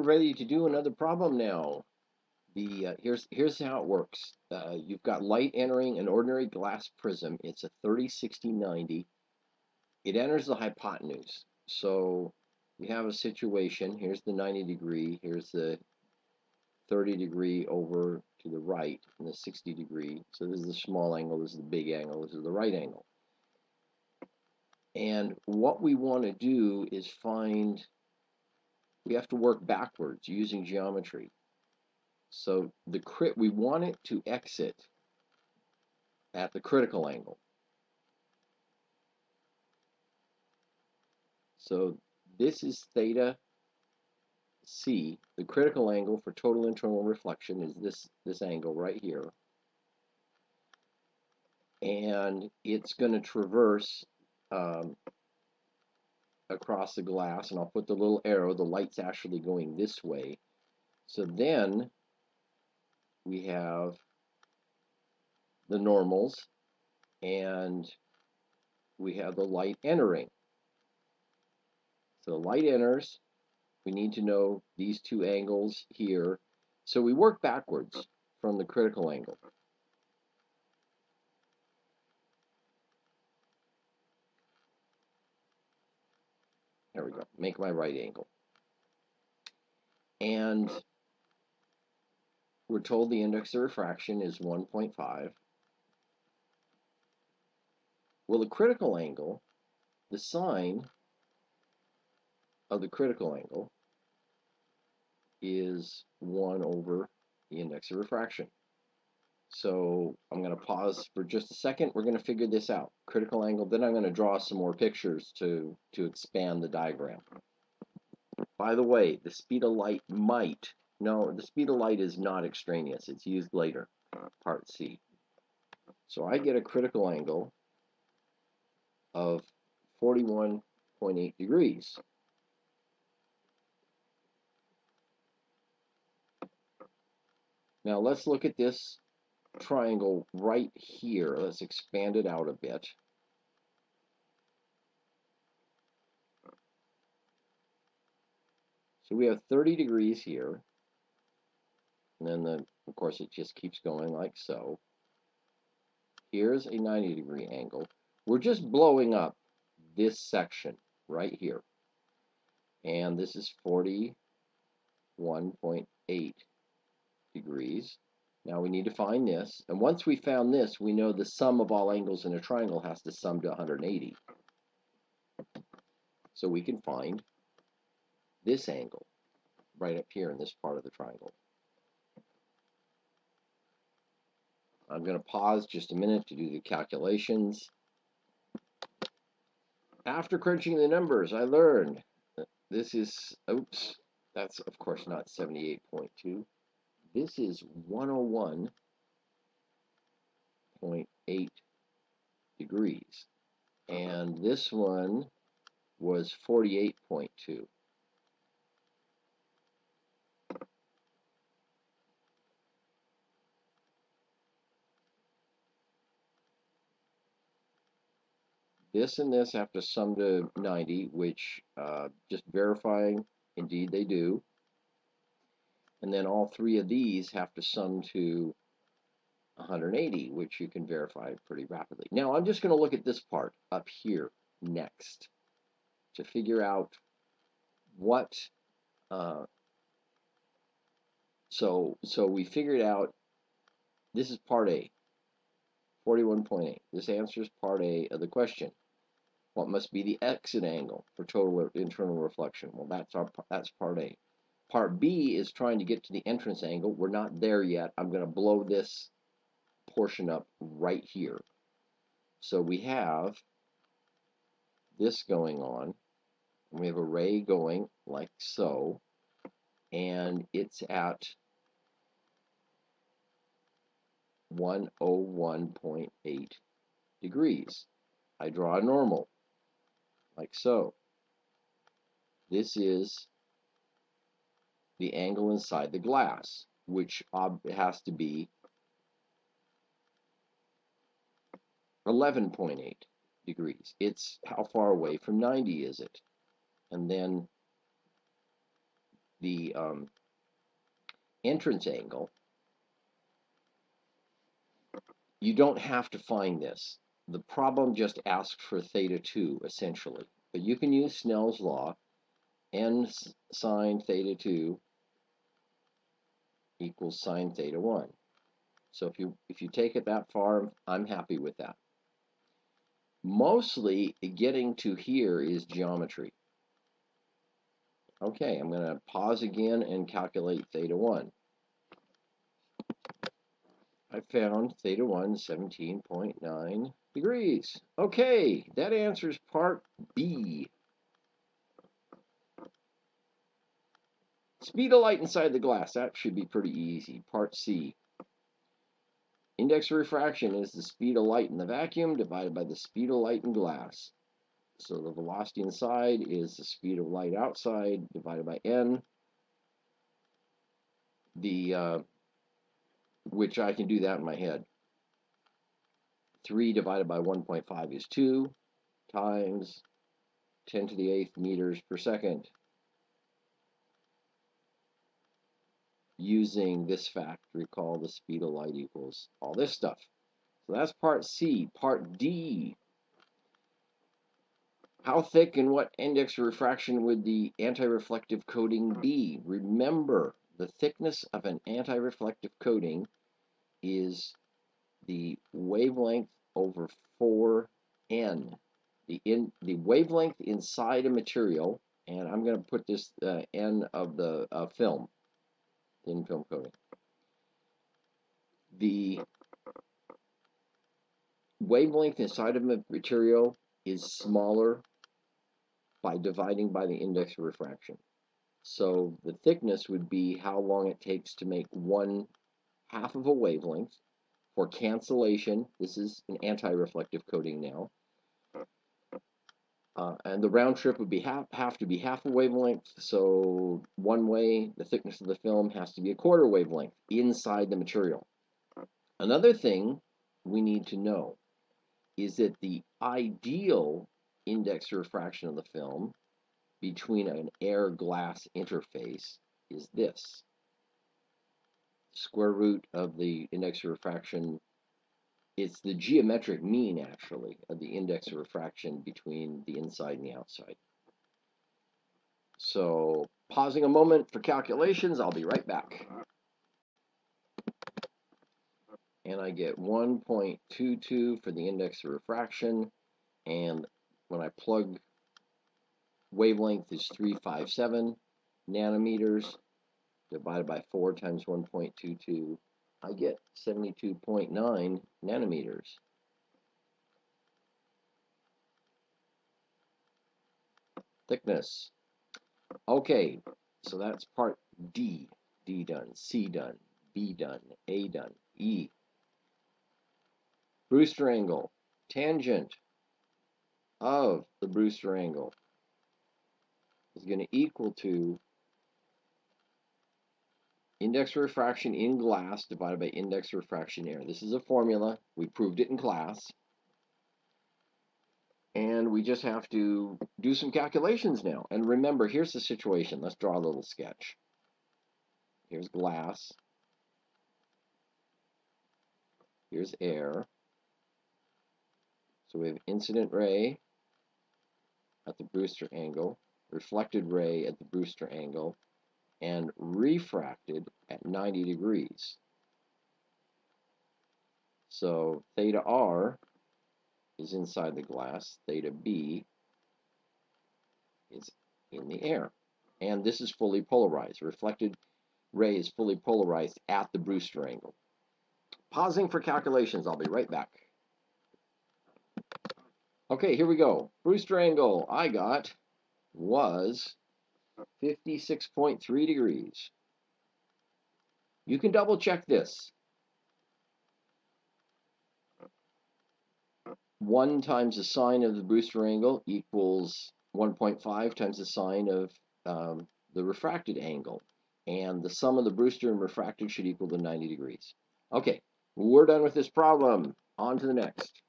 we're ready to do another problem now. Here's how it works. You've got light entering an ordinary glass prism. It's a 30, 60, 90. It enters the hypotenuse. So we have a situation. Here's the 90 degree. Here's the 30 degree over to the right, and the 60 degree. So this is the small angle. This is the big angle. This is the right angle. And what we want to do is we have to work backwards using geometry. So we want it to exit at the critical angle. So this is theta c. The critical angle for total internal reflection is this angle right here. And it's going to traverse across the glass, and I'll put the little arrow. The light's actually going this way. So then we have the normals, and we have the light entering. So the light enters. We need to know these two angles here. So we work backwards from the critical angle. There we go. Make my right angle. And we're told the index of refraction is 1.5. Well, the critical angle, the sine of the critical angle is 1 over the index of refraction. So I'm going to pause for just a second. We're going to figure this out. Critical angle, then I'm going to draw some more pictures to expand the diagram. By the way, the speed of light the speed of light is not extraneous. It's used later, part C. So I get a critical angle of 41.8 degrees. Now let's look at this triangle right here. Let's expand it out a bit. So we have 30 degrees here, and then of course it just keeps going like so. Here's a 90 degree angle. We're just blowing up this section right here, and this is 41.8 degrees. Now we need to find this, and once we found this, we know the sum of all angles in a triangle has to sum to 180. So we can find this angle right up here in this part of the triangle. I'm going to pause just a minute to do the calculations. After crunching the numbers, I learned this is, oops, that's of course not 78.2. This is 101.8 degrees. And this one was 48.2. This and this have to sum to 90, which just verifying, indeed they do. And then all three of these have to sum to 180, which you can verify pretty rapidly. Now I'm just going to look at this part up here next to figure out what, so we figured out this is part A, 41.8. This answers part A of the question. What must be the exit angle for total internal reflection? Well, that's part A. Part B is trying to get to the entrance angle. We're not there yet. I'm going to blow this portion up right here. So we have this going on. We have a ray going like so, and it's at 101.8 degrees. I draw a normal like so. This is the angle inside the glass, which has to be 11.8 degrees. It's how far away from 90 is it? And then the entrance angle, you don't have to find this. The problem just asks for theta 2, essentially. But you can use Snell's law. N sine theta 2 equals sine theta 1. So if you take it that far, I'm happy with that. Mostly getting to here is geometry. Okay, I'm going to pause again and calculate theta 1. I found theta 1, 17.9 degrees. Okay, that answers part B. Speed of light inside the glass. That should be pretty easy. Part C. Index of refraction is the speed of light in the vacuum divided by the speed of light in glass. So the velocity inside is the speed of light outside divided by n. Which I can do that in my head. 3 divided by 1.5 is 2 times 10 to the 8th meters per second. Using this fact, recall the speed of light equals all this stuff. So that's part C. Part D. How thick and what index of refraction would the anti-reflective coating be? Remember, the thickness of an anti-reflective coating is the wavelength over 4n. The wavelength inside a material, and I'm going to put this n of the film, thin film coating. The wavelength inside of a material is smaller by dividing by the index of refraction. So the thickness would be how long it takes to make 1/2 of a wavelength. For cancellation, this is an anti-reflective coating now. And the round trip would be have to be half a wavelength. So one way, the thickness of the film has to be a 1/4 wavelength inside the material. Another thing we need to know is that the ideal index of refraction of the film between an air-glass interface is this. Square root of the index of refraction, it's the geometric mean, actually, of the index of refraction between the inside and the outside. So, pausing a moment for calculations, I'll be right back. And I get 1.22 for the index of refraction, and when I plug wavelength is 357 nanometers divided by 4 times 1.22, I get 72.9 nanometers. Thickness. Okay, so that's part D. D done, C done, B done, A done, E. Brewster angle. Tangent of the Brewster angle is going to equal to index of refraction in glass divided by index of refraction in air. This is a formula. We proved it in class. And we just have to do some calculations now. And remember, here's the situation. Let's draw a little sketch. Here's glass. Here's air. So we have incident ray at the Brewster angle, reflected ray at the Brewster angle, and refracted at 90 degrees. So theta R is inside the glass, theta B is in the air. And this is fully polarized. Reflected ray is fully polarized at the Brewster angle. Pausing for calculations. I'll be right back. Okay, here we go. Brewster angle I got was 56.3 degrees. You can double check this. 1 times the sine of the Brewster angle equals 1.5 times the sine of the refracted angle. And the sum of the Brewster and refracted should equal to 90 degrees. Okay, we're done with this problem. On to the next.